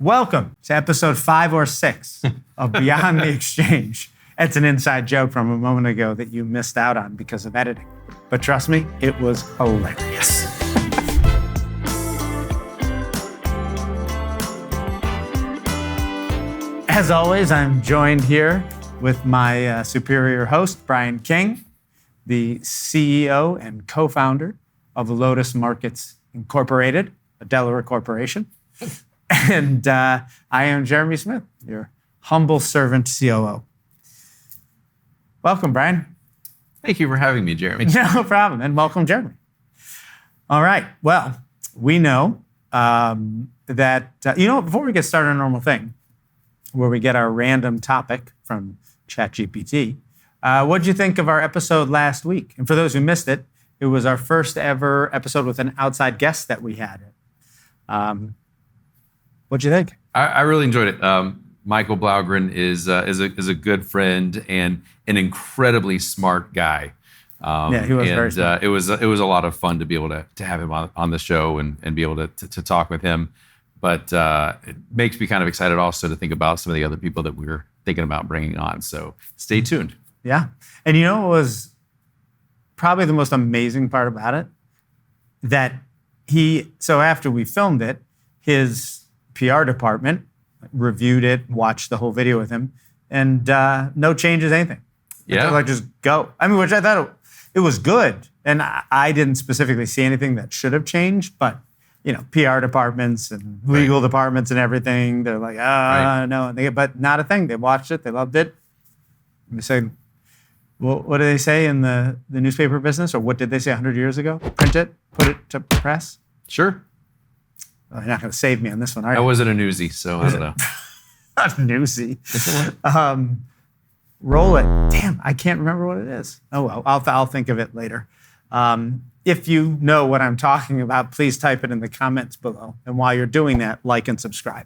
Welcome to episode 5 or 6 of Beyond the Exchange. It's an inside joke from a moment ago that you missed out on because of editing. But trust me, it was hilarious. As always, I'm joined here with my superior host, Brian King, the CEO and co-founder of Lodas Markets Incorporated, a Delaware corporation. And I am Jeremy Smith, your humble servant COO. Welcome, Brian. Thank you for having me, Jeremy. No problem, and welcome, Jeremy. All right, well, we know that, before we get started on a normal thing, where we get our random topic from ChatGPT, what did you think of our episode last week? And for those who missed it, it was our first ever episode with an outside guest that we had. What'd you think? I really enjoyed it. Michael Blaugren is a good friend and an incredibly smart guy. He was very smart. It was a lot of fun to be able to have him on the show and be able to talk with him. But it makes me kind of excited also to think about some of the other people that we were thinking about bringing on. So stay tuned. Yeah. And you know what was probably the most amazing part about it? That so after we filmed it, his PR department reviewed it, watched the whole video with him, and no changes, anything. Yeah. Like, just go. I mean, which I thought it was good. And I didn't specifically see anything that should have changed, but PR departments and legal departments and everything, they're like, no. But not a thing. They watched it. They loved it. And they say, well, what do they say in the newspaper business? Or what did they say 100 years ago? Print it, put it to press? Sure. Well, you're not going to save me on this one, are you? I wasn't a newsie, so I don't know. Not a newsie. Roll it. Damn, I can't remember what it is. Oh, well, I'll think of it later. If you know what I'm talking about, please type it in the comments below. And while you're doing that, like and subscribe.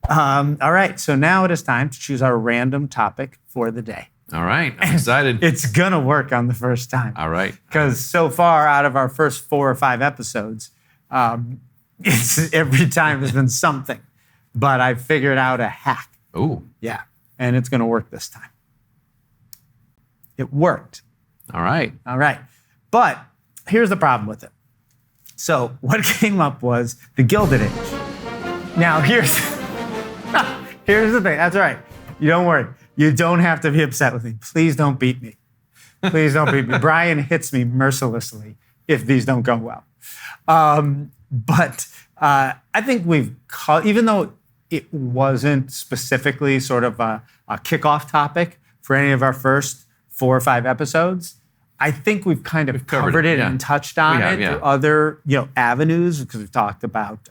All right, so now it is time to choose our random topic for the day. All right, I'm excited. It's going to work on the first time. All right. Because so far, out of our first 4 or 5 episodes, it's every time there's been something. But I figured out a hack. Oh. Yeah, and it's going to work this time. It worked. All right. But here's the problem with it. So what came up was the Gilded Age. Now here's the thing. That's all right. You don't worry. You don't have to be upset with me. Please don't beat me. Please don't beat me. Brian hits me mercilessly if these don't go well. But I think even though it wasn't specifically sort of a kickoff topic for any of our first 4 or 5 episode, I think we've kind of covered it and touched on it through other avenues, because we've talked about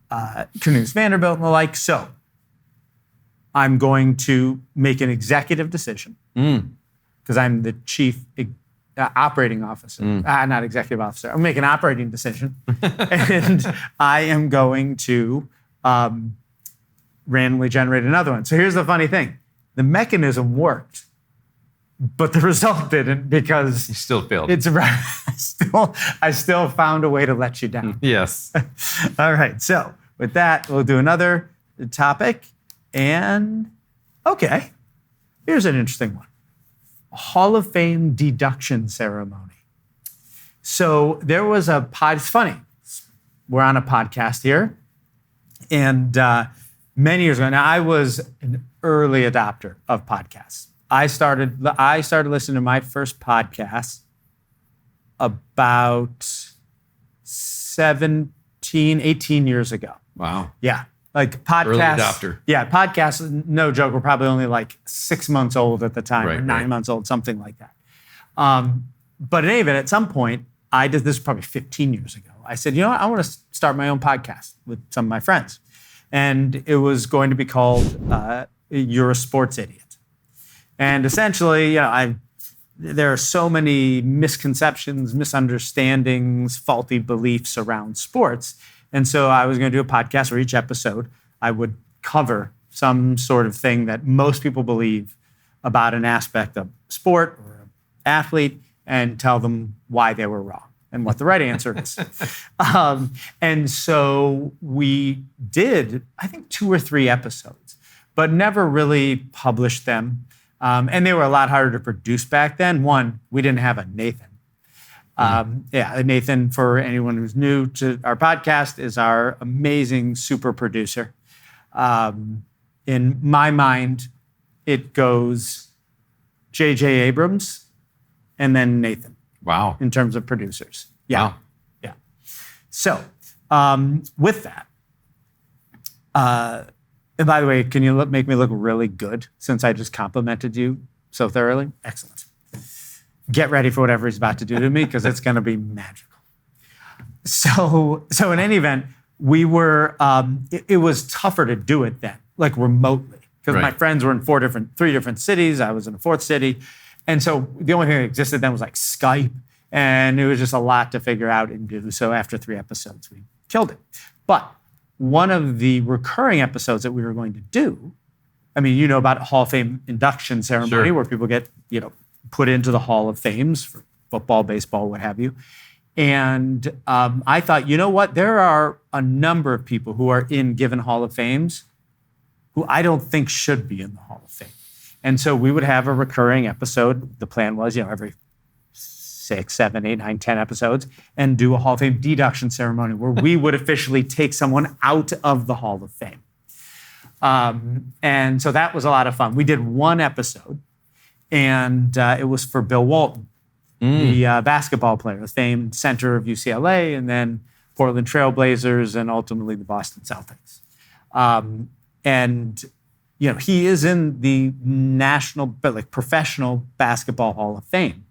Knus Vanderbilt and the like. So I'm going to make an executive decision because I'm the chief operating officer, not executive officer. I'm making an operating decision, and I am going to randomly generate another one. So here's the funny thing: the mechanism worked, but the result didn't, because You still failed. It's right. I still found a way to let you down. Yes. All right. So with that, we'll do another topic. And okay, here's an interesting one: a Hall of Fame deduction ceremony. So there was it's funny. We're on a podcast here, and many years ago. Now, I was an early adopter of podcasts. I started listening to my first podcast about 18 years ago. Wow. Yeah. Like podcasts. Early adopter. Yeah, podcasts, no joke, were probably only like 6 months old at the time, or 9 right. months old, something like that. But in any event, at some point, I did this probably 15 years ago. I said, I want to start my own podcast with some of my friends. And it was going to be called You're a Sports Idiot. And essentially, there are so many misconceptions, misunderstandings, faulty beliefs around sports. And so I was going to do a podcast where each episode I would cover some sort of thing that most people believe about an aspect of sport or an athlete and tell them why they were wrong. and what the right answer is. And so we did, I think, 2 or 3 episodes, but never really published them. And they were a lot harder to produce back then. One, we didn't have a Nathan. Nathan, for anyone who's new to our podcast, is our amazing super producer. In my mind, it goes J.J. Abrams and then Nathan. Wow. In terms of producers. Yeah. Wow. Yeah. So with that, and by the way, can you make me look really good since I just complimented you so thoroughly? Excellent. Get ready for whatever he's about to do to me because it's going to be magical. So in any event, we were, it was tougher to do it then, like remotely, because my friends were in 3 different cities. I was in a 4th city. And so the only thing that existed then was like Skype. And it was just a lot to figure out and do. So after 3 episodes, we killed it. But one of the recurring episodes that we were going to do, I mean, you know about Hall of Fame induction ceremony where people get, put into the Hall of Fames for football, baseball, what have you. And I thought, you know what? There are a number of people who are in given Hall of Fames who I don't think should be in the Hall of Fame. And so we would have a recurring episode. The plan was, every 6, 7, 8, 9, 10 episodes, and do a Hall of Fame deduction ceremony where we would officially take someone out of the Hall of Fame. And so that was a lot of fun. We did 1 episode, and it was for Bill Walton, the basketball player, the famed center of UCLA, and then Portland Trail Blazers, and ultimately the Boston Celtics. And he is in the professional basketball Hall of Fame,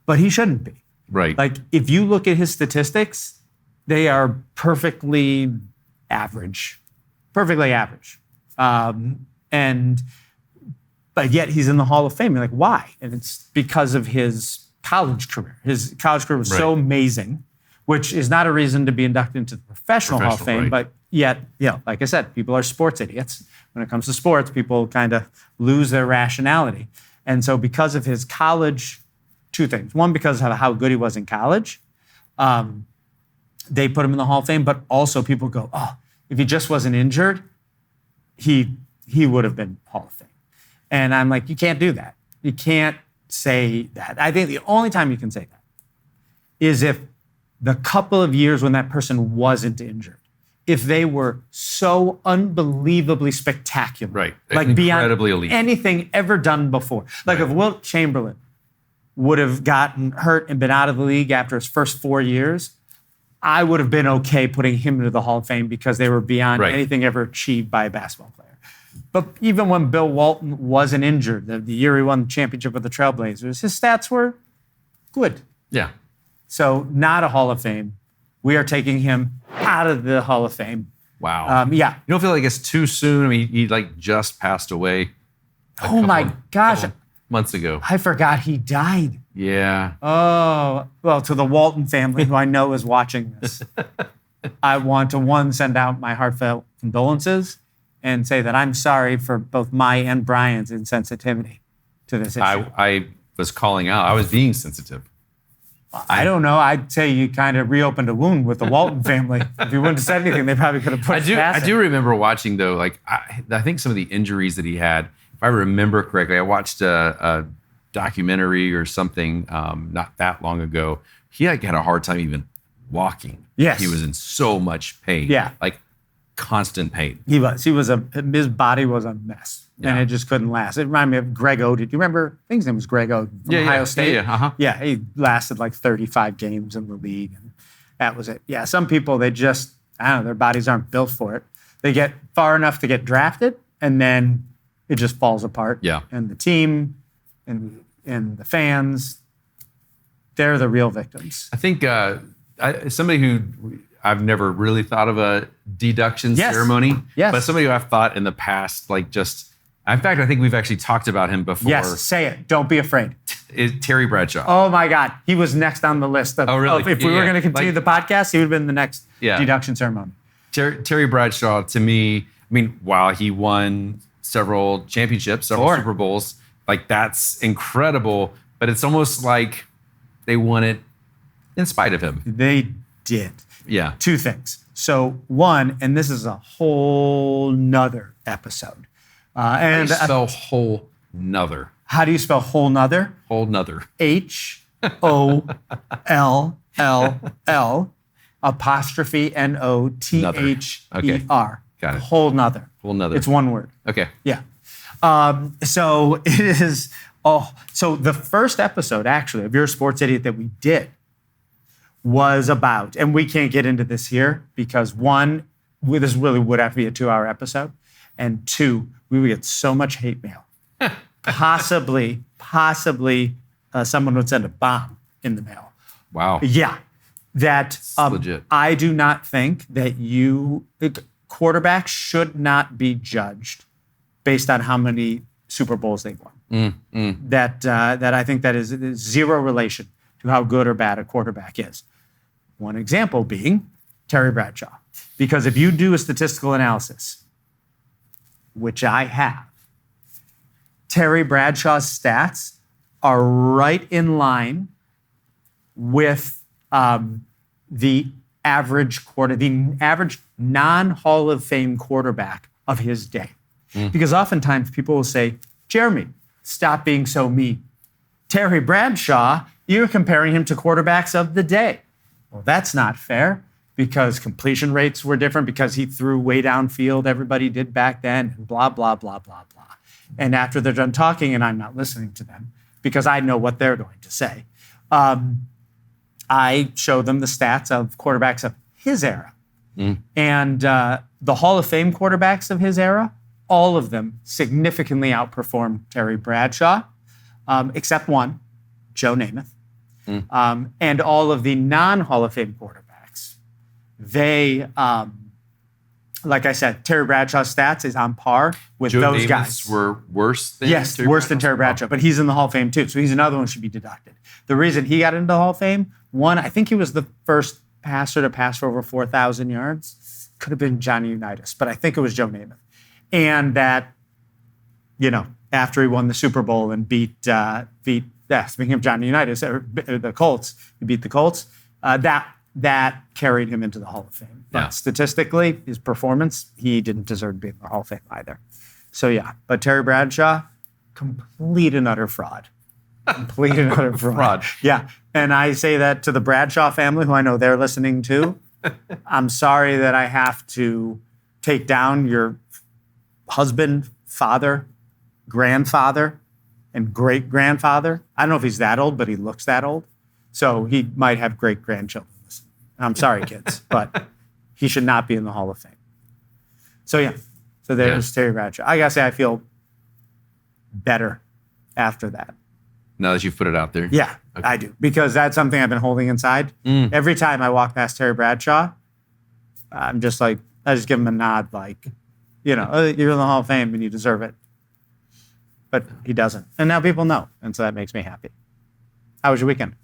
but he shouldn't be. Right. Like, if you look at his statistics, they are perfectly average. But yet he's in the Hall of Fame. You're like, why? And it's because of his college career. His college career was so amazing, which is not a reason to be inducted into the professional Hall of Fame, but yet, like I said, people are sports idiots. When it comes to sports, people kind of lose their rationality. And so because of his college, 2 things. One, because of how good he was in college, they put him in the Hall of Fame, but also people go, oh, if he just wasn't injured, he would have been Hall of Fame. And I'm like, you can't do that. You can't say that. I think the only time you can say that is if the couple of years when that person wasn't injured, if they were so unbelievably spectacular, like beyond elite. Anything ever done before. Like if Wilt Chamberlain would have gotten hurt and been out of the league after his first 4 years, I would have been okay putting him into the Hall of Fame because they were beyond anything ever achieved by a basketball player. But even when Bill Walton wasn't injured, the year he won the championship with the Trailblazers, his stats were good. Yeah. So not a Hall of Fame. We are taking him out of the Hall of Fame. Wow. You don't feel like it's too soon? I mean, he just passed away. Oh my gosh. Months ago. I forgot he died. Yeah. Oh, well, to the Walton family, who I know is watching this, I want to, send out my heartfelt condolences and say that I'm sorry for both my and Brian's insensitivity to this issue. I was calling out. I was being sensitive. I don't know. I'd say you kind of reopened a wound with the Walton family. If you wouldn't have said anything, they probably could have put it past I do remember watching, though, like, I think some of the injuries that he had, if I remember correctly, I watched a documentary or something not that long ago. He had a hard time even walking. Yes. He was in so much pain. Yeah. Like constant pain. He was. His body was a mess. And it just couldn't last. It reminded me of Greg Oden. Do you remember? I think his name was Greg Oden from Ohio State. Yeah, he lasted like 35 games in the league. And that was it. Yeah, some people, they just, I don't know, their bodies aren't built for it. They get far enough to get drafted, and then it just falls apart. Yeah. And the team and the fans, they're the real victims. I think somebody who I've never really thought of a deduction ceremony, but somebody who I've thought in the past, like just, in fact, I think we've actually talked about him before. Yes, say it. Don't be afraid. Is Terry Bradshaw. Oh my God. He was next on the list. If we were going to continue the podcast, he would have been the next deduction ceremony. Terry Bradshaw, to me, I mean, while he won several championships, several Super Bowls, like that's incredible, but it's almost like they won it in spite of him. They did. Yeah. Two things. So one, and this is a whole nother episode. And spell whole nother. How do you spell whole nother? Whole nother. HOLLL apostrophe NOTHER. Okay. Got it. Whole nother. Whole nother. It's one word. Okay. Yeah. So it is. So the first episode actually of You're a Sports Idiot that we did was about, and we can't get into this here because one, this really would have to be a 2-hour episode, and two, we would get so much hate mail. Possibly, someone would send a bomb in the mail. Wow. Yeah. That legit. I do not think that quarterbacks should not be judged based on how many Super Bowls they've won. That I think that is zero relation to how good or bad a quarterback is. One example being Terry Bradshaw. Because if you do a statistical analysis, which I have, Terry Bradshaw's stats are right in line with the average non-Hall of Fame quarterback of his day. Because oftentimes people will say, Jeremy, stop being so mean. Terry Bradshaw, you're comparing him to quarterbacks of the day. Well, that's not fair because completion rates were different because he threw way downfield. Everybody did back then, and blah, blah, blah, blah, blah. And after they're done talking and I'm not listening to them because I know what they're going to say, I show them the stats of quarterbacks of his era. And the Hall of Fame quarterbacks of his era, all of them significantly outperformed Terry Bradshaw, except one, Joe Namath. And all of the non-Hall of Fame quarterbacks, they, like I said, Terry Bradshaw's stats is on par with Joe those Namath's guys. Were worse than yes, Terry worse than Terry Bradshaw, but he's in the Hall of Fame too. So he's another one who should be deducted. The reason he got into the Hall of Fame, one, I think he was the first passer to pass for over 4,000 yards. Could have been Johnny Unitas, but I think it was Joe Namath. And that, after he won the Super Bowl and beat speaking of Johnny Unitas, the Colts, he beat the Colts, that carried him into the Hall of Fame. But statistically, his performance, he didn't deserve to be in the Hall of Fame either. So yeah, but Terry Bradshaw, complete and utter fraud. Complete and utter fraud. Yeah, and I say that to the Bradshaw family, who I know they're listening to. I'm sorry that I have to take down your husband, father, grandfather, and great-grandfather. I don't know if he's that old, but he looks that old. So he might have great-grandchildren. I'm sorry, kids, but he should not be in the Hall of Fame. So yeah, so there's Terry Bradshaw. I gotta say, I feel better after that. Now that you've put it out there. Yeah, okay. I do. Because that's something I've been holding inside. Every time I walk past Terry Bradshaw, I'm just like, I just give him a nod like, you're in the Hall of Fame and you deserve it. But he doesn't. And now people know. And so that makes me happy. How was your weekend?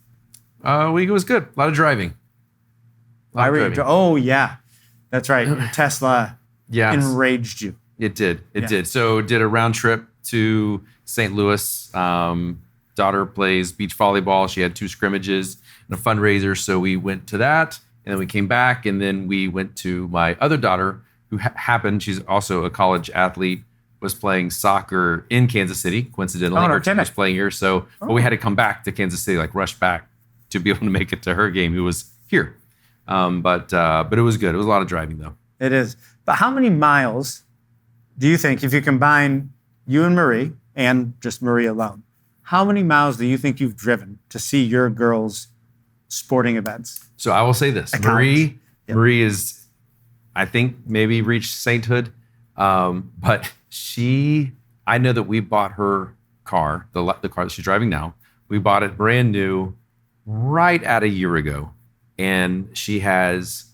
Week was good. A lot of driving. Oh, yeah. That's right. Tesla enraged you. It did. It did. So did a round trip to St. Louis. Daughter plays beach volleyball. She had 2 scrimmages and a fundraiser. So we went to that. And then we came back. And then we went to my other daughter, who she's also a college athlete, was playing soccer in Kansas City. Coincidentally, her team was playing here. So but we had to come back to Kansas City, rush back to be able to make it to her game, who was here. But it was good. It was a lot of driving, though. It is. But how many miles do you think, if you combine you and Marie, and just Marie alone, how many miles do you think you've driven to see your girls' sporting events? So I will say this. Marie is, I think, maybe reached sainthood. But I know that we bought her car, the car that she's driving now. We bought it brand new right at a year ago. And she has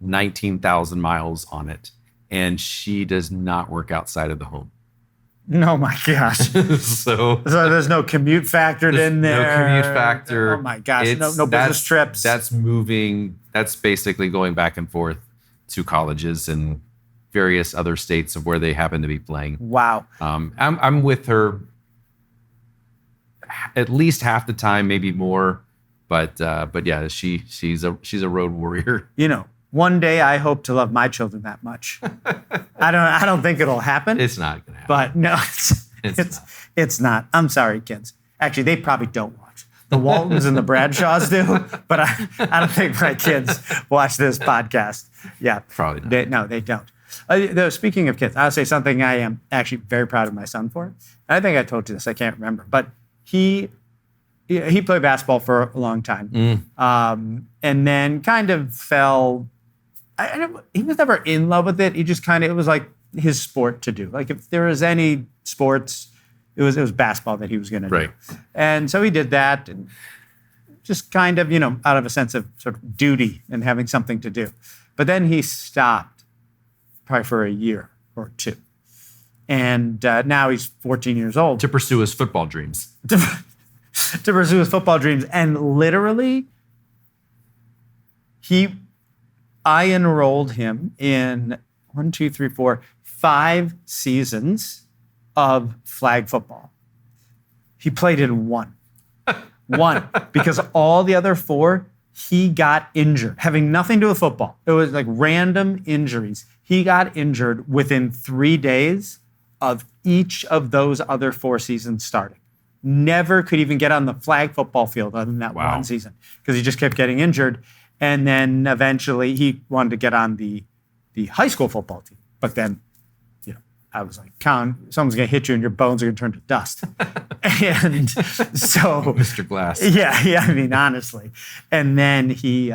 19,000 miles on it. And she does not work outside of the home. Oh my gosh. So there's no commute factored in there. No commute factor. Oh my gosh. No business trips. That's moving. That's basically going back and forth to colleges and various other states of where they happen to be playing. Wow. I'm with her at least half the time, maybe more. But yeah, she's a road warrior. One day I hope to love my children that much. I don't think it'll happen. It's not gonna happen. But no, it's not. I'm sorry, kids. Actually, they probably don't watch. The Waltons and the Bradshaws do, but I don't think my kids watch this podcast. Yeah, probably not. They don't. Though, speaking of kids, I'll say something I am actually very proud of my son for. I think I told you this. I can't remember, but he played basketball for a long time, and then kind of fell. He was never in love with it. He just it was like his sport to do. Like if there was any sports, it was basketball that he was going to do. And so he did that, and just kind of, out of a sense of sort of duty and having something to do. But then he stopped probably for a year or two. And now he's 14 years old. To pursue his football dreams. To pursue his football dreams. And literally, I enrolled him in 5 seasons of flag football. He played in one, because all the other 4, he got injured, having nothing to do with football. It was like random injuries. He got injured within 3 days of each of those other 4 seasons starting. Never could even get on the flag football field other than that one season, because he just kept getting injured. And then eventually he wanted to get on the high school football team. But then, I was like, Colin, someone's going to hit you and your bones are going to turn to dust. And so... Mr. Glass. Yeah, I mean, honestly. And then he's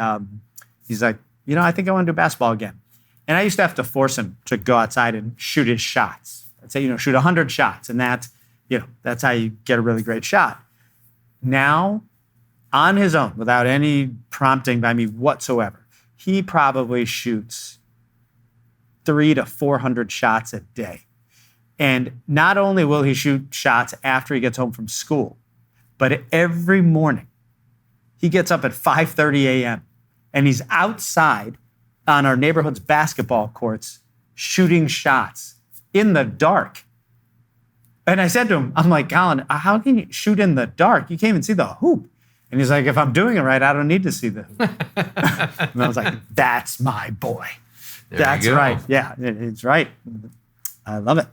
like, I think I want to do basketball again. And I used to have to force him to go outside and shoot his shots. I'd say, shoot 100 shots. And that's how you get a really great shot. Now, on his own, without any prompting by me whatsoever, he probably shoots 300 to 400 shots a day. And not only will he shoot shots after he gets home from school, but every morning he gets up at 5:30 a.m. and he's outside on our neighborhood's basketball courts shooting shots in the dark. And I said to him, I'm like, Colin, how can you shoot in the dark? You can't even see the hoop. And he's like, if I'm doing it right, I don't need to see the hoop. And I was like, that's my boy. That's right. Yeah, it's right. I love it.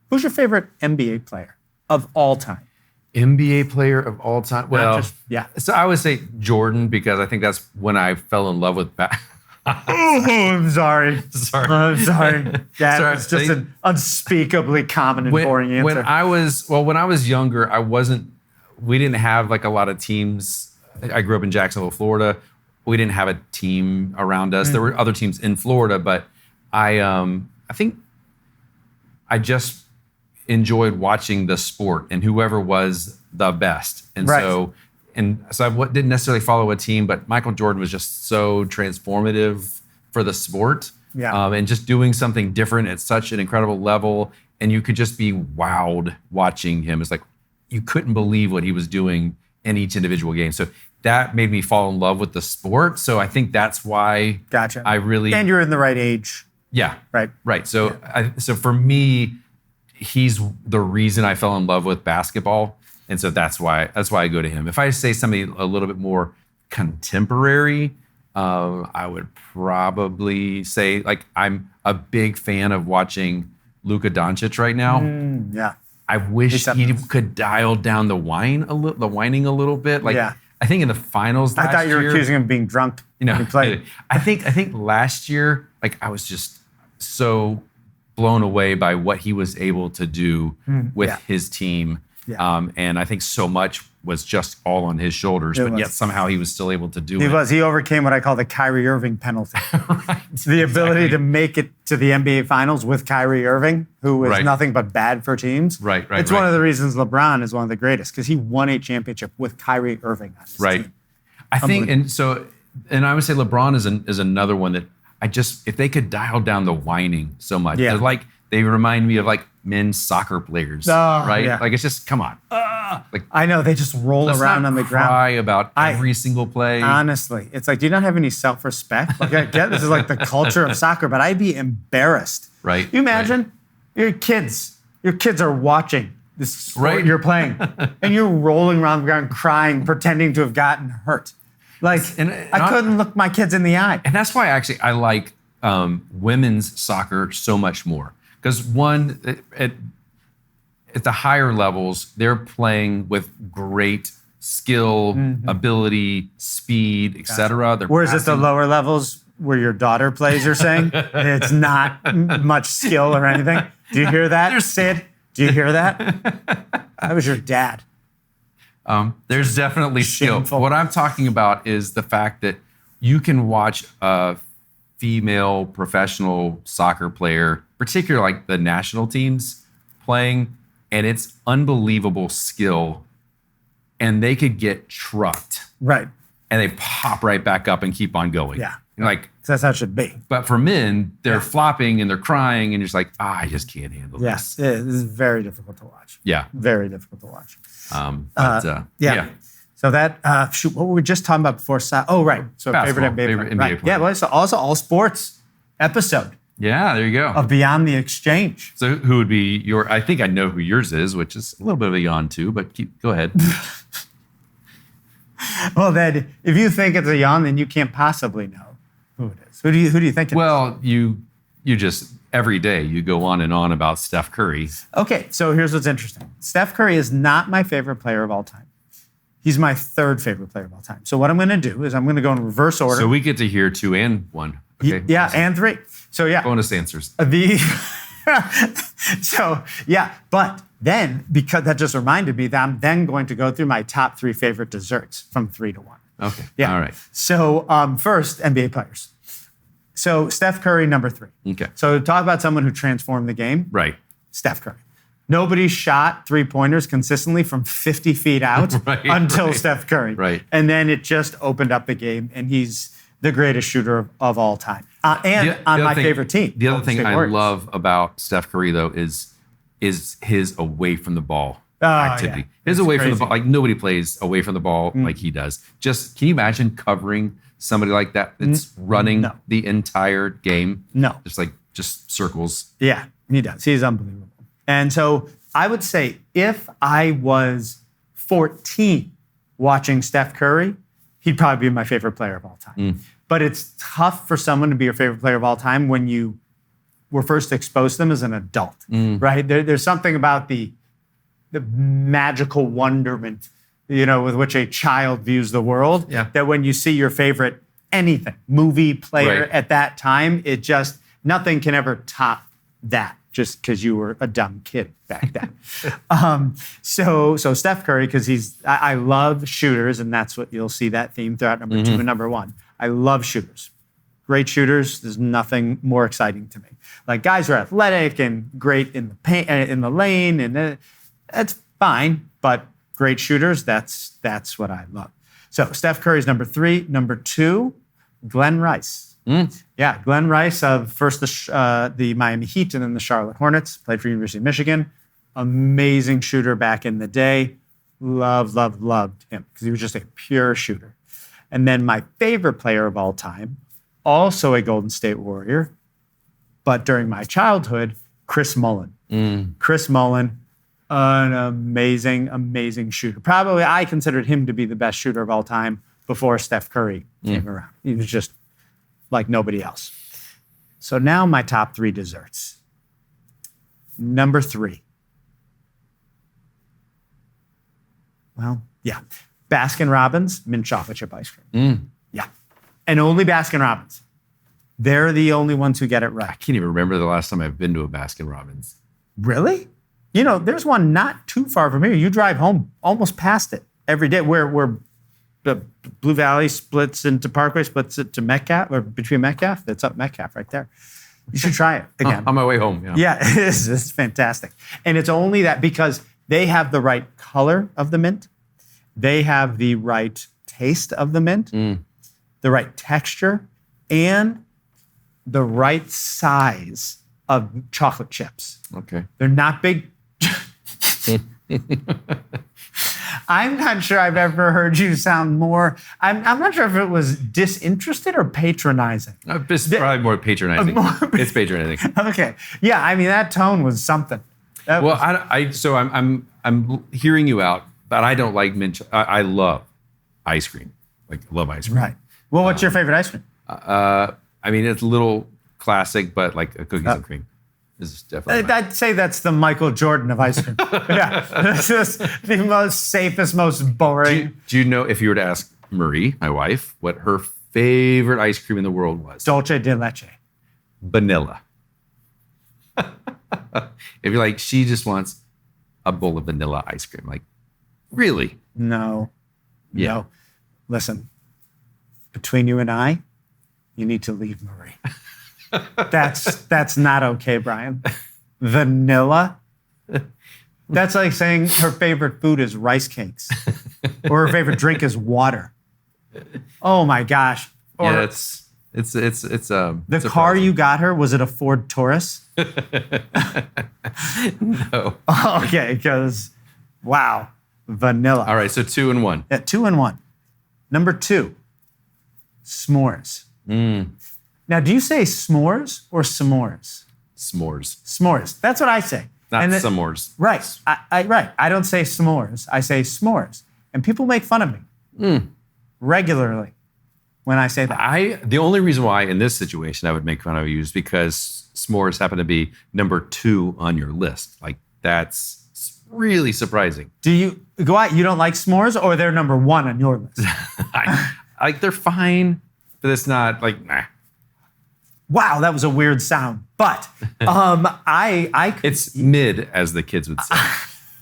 Who's your favorite NBA player of all time? NBA player of all time? Well, So I would say Jordan, because I think that's when I fell in love with I'm sorry. I'm sorry. That's just an unspeakably common and boring answer. When I was younger, we didn't have like a lot of teams. I grew up in Jacksonville, Florida. We didn't have a team around us. There were other teams in Florida, but I think I just enjoyed watching the sport and whoever was the best. And so I didn't necessarily follow a team, but Michael Jordan was just so transformative for the sport. And just doing something different at such an incredible level. And you could just be wowed watching him. It's like you couldn't believe what he was doing in each individual game. So that made me fall in love with the sport. So I think that's why I really... And you're in the right age. Yeah. Right. So so for me, he's the reason I fell in love with basketball. And so that's why I go to him. If I say somebody a little bit more contemporary, I would probably say, like, I'm a big fan of watching Luka Doncic right now. I wish he could dial down the whining a little bit. Like, I think in the finals last year... I thought you were accusing him of being drunk when he played. I think last year, like, I was just so blown away by what he was able to do with his team. And I think so much was just all on his shoulders, but yet somehow he was still able to do it. He overcame what I call the Kyrie Irving penalty. The ability to make it to the NBA Finals with Kyrie Irving, who is nothing but bad for teams. It's one of the reasons LeBron is one of the greatest, because he won a championship with Kyrie Irving on his team. I think, and I would say LeBron is another one that if they could dial down the whining so much, they remind me of like men's soccer players, right? Yeah. Like, it's just, come on. Like, I know, they just roll around on the ground. Cry about every single play. Honestly, it's like, do you not have any self-respect? Like, I get this is like the culture of soccer, but I'd be embarrassed. Right. You imagine your kids are watching this sport Right. you're playing, and you're rolling around the ground crying, pretending to have gotten hurt. Like, And I couldn't look my kids in the eye. And that's why actually I like women's soccer so much more. Because one, at the higher levels, they're playing with great skill, ability, speed, etc. Whereas at the lower levels where your daughter plays, you're saying it's not much skill or anything. Do you hear that, Sid? Do you hear that? That was your dad. There's definitely skill. Shameful. What I'm talking about is the fact that you can watch a female professional soccer player, particularly like the national teams playing, and it's unbelievable skill, and they could get trucked, Right. and they pop right back up and keep on going. Yeah. You're like, So that's how it should be. but for men, they're flopping and they're crying, and you're just like, I just can't handle Yes. this. It is very difficult to watch. Yeah. Very difficult to watch. Yeah. So that, shoot, what were we just talking about before? Oh, right. So Basketball, favorite favorite NBA NBA player. Right. player. Yeah, well, it's also all sports episode Yeah, there you go. of Beyond the Exchange. So who would be your, I think I know who yours is, which is a little bit of a yawn too, but go ahead. Well, then, if you think it's a yawn, then you can't possibly know who it is. Who do you think it is? Well, you just, every day you go on and on about Steph Curry. Okay, so here's what's interesting. Steph Curry is not my favorite player of all time. He's my third favorite player of all time. So what I'm going to do is I'm going to go in reverse order. So we get to hear 2 and 1. Okay. Yeah, Awesome. and 3. So yeah. Bonus answers. So yeah, but then, because that just reminded me that I'm then going to go through my top 3 favorite desserts from 3 to 1. Okay. Yeah. All right. So first, NBA players. So Steph Curry, number 3. Okay. So talk about someone who transformed the game. Right. Steph Curry. Nobody shot 3-pointers consistently from 50 feet out until right. Steph Curry. Right. And then it just opened up the game, and he's the greatest shooter of all time. And on my favorite team. The other Golden thing State I Warriors. love about Steph Curry, though, is his away from the ball Oh, activity. yeah. His It's away from the crazy. ball, like nobody plays away from the ball like he does. Just, can you imagine covering somebody like that that's running No. the entire game? No. Just circles. Yeah, he does. He's unbelievable. And so I would say if I was 14 watching Steph Curry, he'd probably be my favorite player of all time. But it's tough for someone to be your favorite player of all time when you were first exposed to them as an adult, right? There's something about the magical wonderment, with which a child views the world, that when you see your favorite anything, movie, player Right. at that time, it just, nothing can ever top that just because you were a dumb kid back then. So Steph Curry, because I love shooters, and that's what you'll see that theme throughout number 2 and number 1. I love shooters. Great shooters, there's nothing more exciting to me. Like guys who are athletic and great in the paint, in the lane, and that's fine, but great shooters, that's what I love. So Steph Curry's number 3. Number 2, Glenn Rice. Yeah, Glenn Rice of first the Miami Heat and then the Charlotte Hornets, played for University of Michigan. Amazing shooter back in the day. Loved him because he was just a pure shooter. And then my favorite player of all time, also a Golden State Warrior, but during my childhood, Chris Mullin. Chris Mullin, an amazing shooter. Probably I considered him to be the best shooter of all time before Steph Curry came around. He was just like nobody else. So now my top 3 desserts. Number 3. Well, yeah. Baskin-Robbins mint chocolate chip ice cream. Yeah. And only Baskin-Robbins. They're the only ones who get it I right. can't even remember the last time I've been to a Baskin-Robbins. Really? There's one not too far from here. You drive home almost past it every day where the Blue Valley splits into Parkway, splits it to Metcalf, or between Metcalf. That's up Metcalf right there. You should try it again. On my way home. Yeah. Yeah, it is. It's fantastic. And it's only that because they have the right color of the mint. They have the right taste of the mint, the right texture, and the right size of chocolate chips. Okay. They're not big. I'm not sure I've ever heard you sound more. I'm not sure if it was disinterested or patronizing. It's probably more patronizing. It's patronizing. Okay. Yeah, I mean, that tone was something. Well, I'm I'm hearing you out, but I don't like mint. I love ice cream. Like, I love ice cream. Right. Well, what's your favorite ice cream? I mean, it's a little classic, but like a cookies and cream is definitely. I'd say that's the Michael Jordan of ice cream. Yeah. This is the most safest, most boring. Do you know, if you were to ask Marie, my wife, what her favorite ice cream in the world was? Dulce de leche. Vanilla. If you're like, she just wants a bowl of vanilla ice cream. Like, really? No. Yeah. No. Listen, between you and I, you need to leave Marie. That's not okay, Brian. Vanilla? That's like saying her favorite food is rice cakes or her favorite drink is water. Oh my gosh. Or Yeah, it's the car you got her, was it a Ford Taurus? No. Okay, because wow, vanilla. All right, so 2 and 1. Yeah, 2 and 1. Number 2, s'mores. Now, do you say s'mores or s'mores? S'mores. S'mores. That's what I say. Not And s'mores. Right. Right. I don't say s'mores. I say s'mores. And people make fun of me regularly when I say that. The only reason why in this situation I would make fun of you is because s'mores happen to be number 2 on your list. Like, that's really surprising. Do you go out? You don't like s'mores, or they're number 1 on your list? Like, they're fine, but it's not like, nah. Wow, that was a weird sound. But I It's mid, as the kids would say.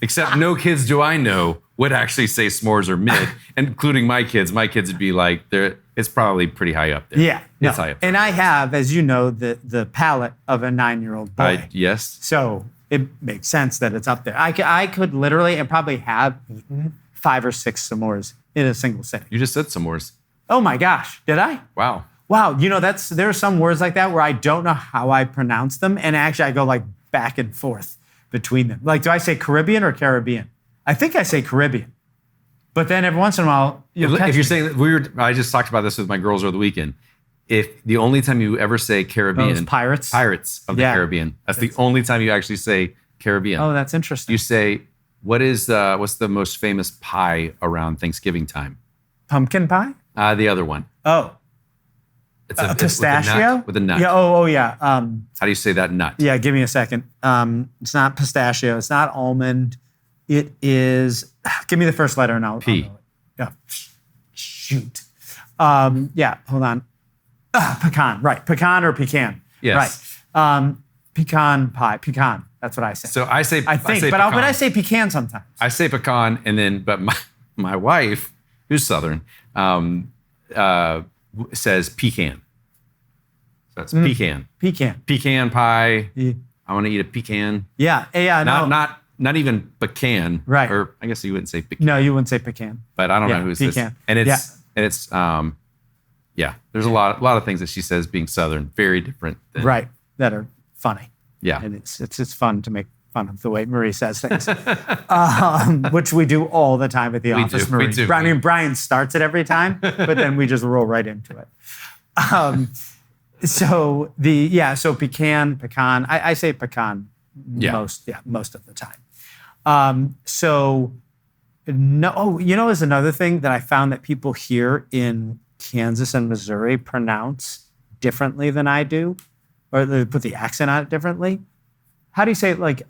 Except no kids do I know would actually say s'mores are mid, including my kids. My kids would be like, it's probably pretty high up there. Yeah, It's no. high up there. And I have, as you know, the palate of a 9-year-old boy. Yes. So it makes sense that it's up there. I could literally and probably have eaten 5 or 6 s'mores in a single sitting. You just said s'mores. Oh my gosh, did I? Wow. Wow, you know, there are some words like that where I don't know how I pronounce them, and actually I go like back and forth between them. Like, do I say Caribbean or Caribbean? I think I say Caribbean. But then every once in a while, If you're saying that I just talked about this with my girls over the weekend. If the only time you ever say Caribbean, Those pirates of the Yeah. Caribbean, that's the only time you actually say Caribbean. Oh, that's interesting. You say, what's the most famous pie around Thanksgiving time? Pumpkin pie? The other one. Oh, It's pistachio? with a nut. Yeah. Oh, yeah. How do you say that nut? Yeah, give me a second. It's not pistachio. It's not almond. It is. Give me the first letter and I'll. P. Yeah. Shoot. Yeah. Hold on. Pecan. Right. Pecan or pecan. Yes. Right. Pecan pie. Pecan. That's what I say. So I say. I think, say but pecan. I say pecan sometimes. I say pecan, and then my wife, who's Southern, says pecan. So it's pecan. Pecan. Pecan pie. Yeah. I want to eat a pecan. Yeah. Yeah. No. Not even pecan. Right. Or I guess you wouldn't say pecan. No, you wouldn't say pecan. But I don't Yeah, know who's pecan. this. And it's yeah. There's a lot of things that she says being Southern, very different. Than, Right. That are funny. Yeah. And it's fun to make fun of the way Marie says things, which we do all the time at the office. do, we Marie. do. I mean, Brian starts it every time, but then we just roll right into it. So pecan. I say pecan most of the time. Is another thing that I found that people here in Kansas and Missouri pronounce differently than I do, or they put the accent on it differently. How do you say it? Like,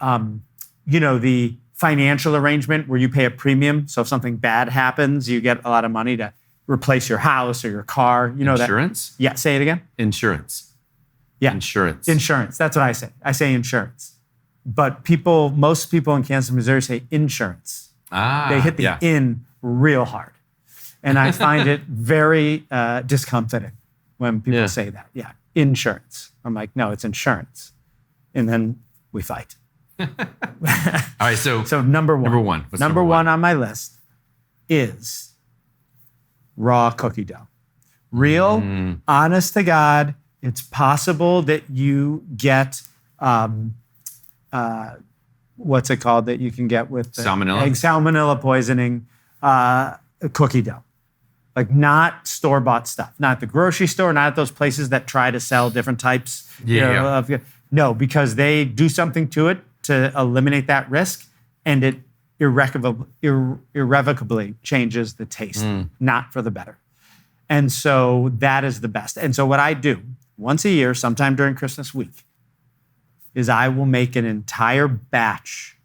the financial arrangement where you pay a premium. So if something bad happens, you get a lot of money to replace your house or your car. You know Insurance? that. Yeah. Say it again. Insurance. Yeah. Insurance. Insurance. That's what I say. I say insurance. But most people in Kansas, Missouri say insurance. They hit the in real hard. And I find it very discomforting when people say that. Yeah. Insurance. I'm like, no, it's insurance. And then we fight. All right. So number one. Number one. What's Number one on my list is raw cookie dough. Real, honest to God, it's possible that you get, what's it called that you can get with Salmonella? Salmonella poisoning, cookie dough. Like not store-bought stuff, not at the grocery store, not at those places that try to sell different types. No, because they do something to it to eliminate that risk, and it irrevocably changes the taste, not for the better. And so that is the best. And so what I do once a year, sometime during Christmas week, is I will make an entire batch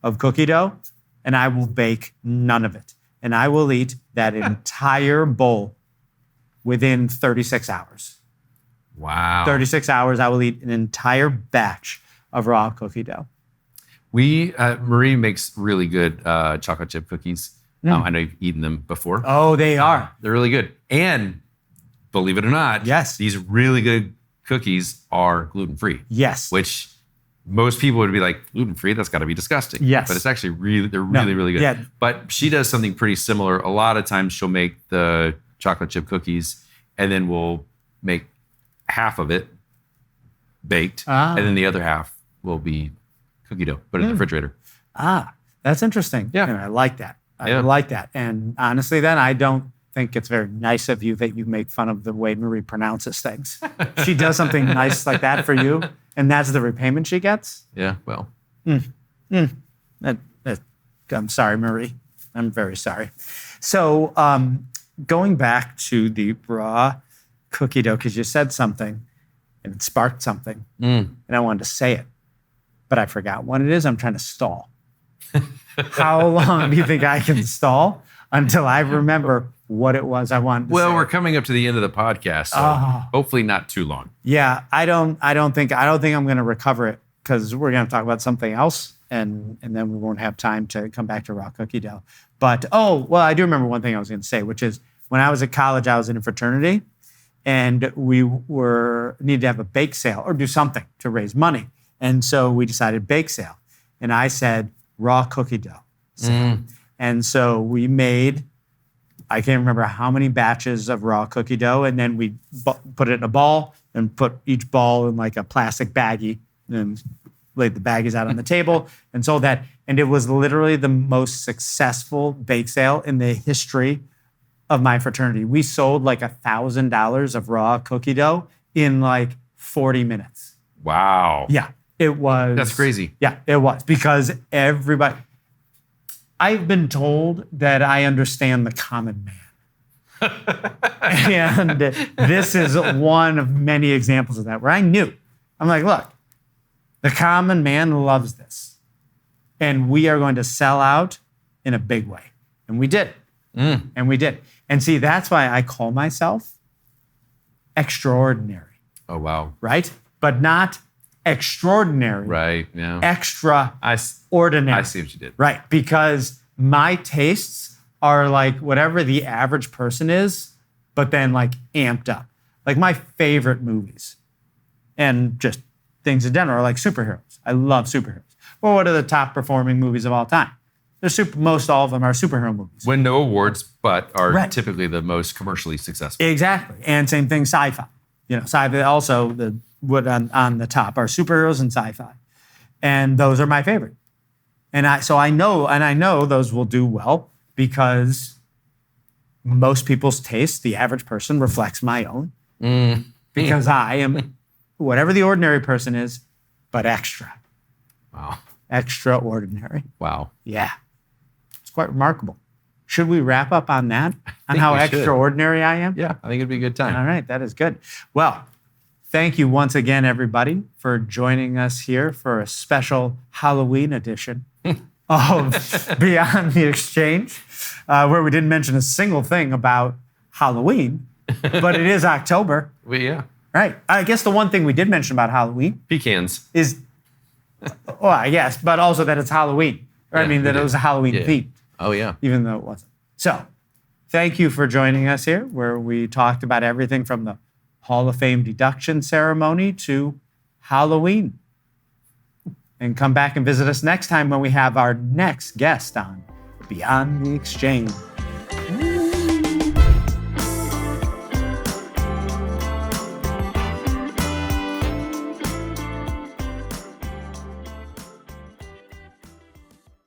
of cookie dough and I will bake none of it. And I will eat that entire bowl within 36 hours. Wow. 36 hours, I will eat an entire batch of raw cookie dough. Marie makes really good chocolate chip cookies. I know you've eaten them before. Oh, they are. They're really good. And believe it or not, yes, these really good cookies are gluten-free. Yes. Which most people would be like, gluten-free? That's got to be disgusting. Yes. But it's actually they're really good. Yeah. But she does something pretty similar. A lot of times she'll make the chocolate chip cookies and then we'll make half of it baked and then the other half will be cookie dough, put it in the refrigerator. That's interesting. Yeah. And I like that. I like that. And honestly, then I don't think it's very nice of you that you make fun of the way Marie pronounces things. She does something nice like that for you, and that's the repayment she gets? Yeah, well. I'm sorry, Marie. I'm very sorry. So going back to the raw cookie dough, because you said something, and it sparked something, and I wanted to say it, but I forgot what it is. I'm trying to stall. How long do you think I can stall until I remember what it was I wanted to say? Well, we're coming up to the end of the podcast, so hopefully not too long. Yeah, I don't think I'm going to recover it because we're going to talk about something else, and then we won't have time to come back to raw cookie dough. But I do remember one thing I was going to say, which is when I was at college, I was in a fraternity, and we needed to have a bake sale or do something to raise money, and so we decided bake sale, and I said raw cookie dough sale. And so we made, I can't remember how many batches of raw cookie dough, and then we put it in a ball and put each ball in like a plastic baggie and laid the baggies out on the table and sold that. And it was literally the most successful bake sale in the history of my fraternity. We sold like $1,000 of raw cookie dough in like 40 minutes. Wow. Yeah, it was. That's crazy. Yeah, it was because everybody. I've been told that I understand the common man. And this is one of many examples of that where I knew. I'm like, look, the common man loves this. And we are going to sell out in a big way. And we did. And we did. And see, that's why I call myself extraordinary. Oh, wow. Right? But not extraordinary. Right, yeah. Extraordinary. I see what you did. Right, because my tastes are like whatever the average person is, but then like amped up. Like my favorite movies and just things in general are like superheroes. I love superheroes. Well, what are the top performing movies of all time? Most all of them are superhero movies. Win no awards, but are typically the most commercially successful. Exactly. And same thing, sci-fi. Sci-fi also on the top are superheroes and sci-fi. And those are my favorite. And I know those will do well because most people's taste, the average person, reflects my own. Because I am whatever the ordinary person is, but extra. Wow. Extraordinary. Wow. Yeah. It's quite remarkable. Should we wrap up on that? On how extraordinary I am? Yeah, I think it'd be a good time. All right, that is good. Well, thank you once again, everybody, for joining us here for a special Halloween edition of Beyond the Exchange, where we didn't mention a single thing about Halloween, but it is October. Yeah. Right. I guess the one thing we did mention about Halloween pecans is, yes, but also that it's Halloween. Or, Yeah, that it was a Halloween theme. Oh, yeah. Even though it wasn't. So, thank you for joining us here, where we talked about everything from the Hall of Fame deduction ceremony to Halloween. And come back and visit us next time when we have our next guest on Beyond the Exchange.